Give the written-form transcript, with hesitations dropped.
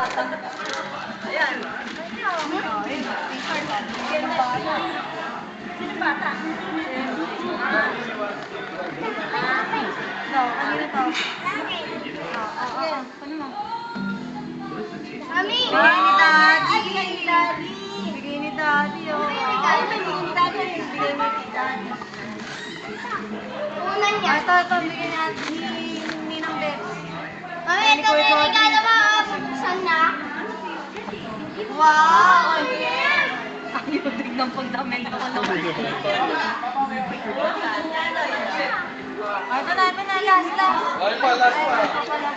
Ayan. Sino bata? Kanina to. Ano mo? Mami! Bigay ni Daddy. Bigay ni Daddy. Bigay ni Daddy, oh. Ay, bigay ni Daddy. Bigay mo ni Daddy. Una niya. Ito, bigay ni Ninang Bets. Mami, ito na yung regalo mo. Bubuksan na. Wow! Ayaw din ng pagdamay na ako. Ito na, last. Ay pa, last pa. Ito pala.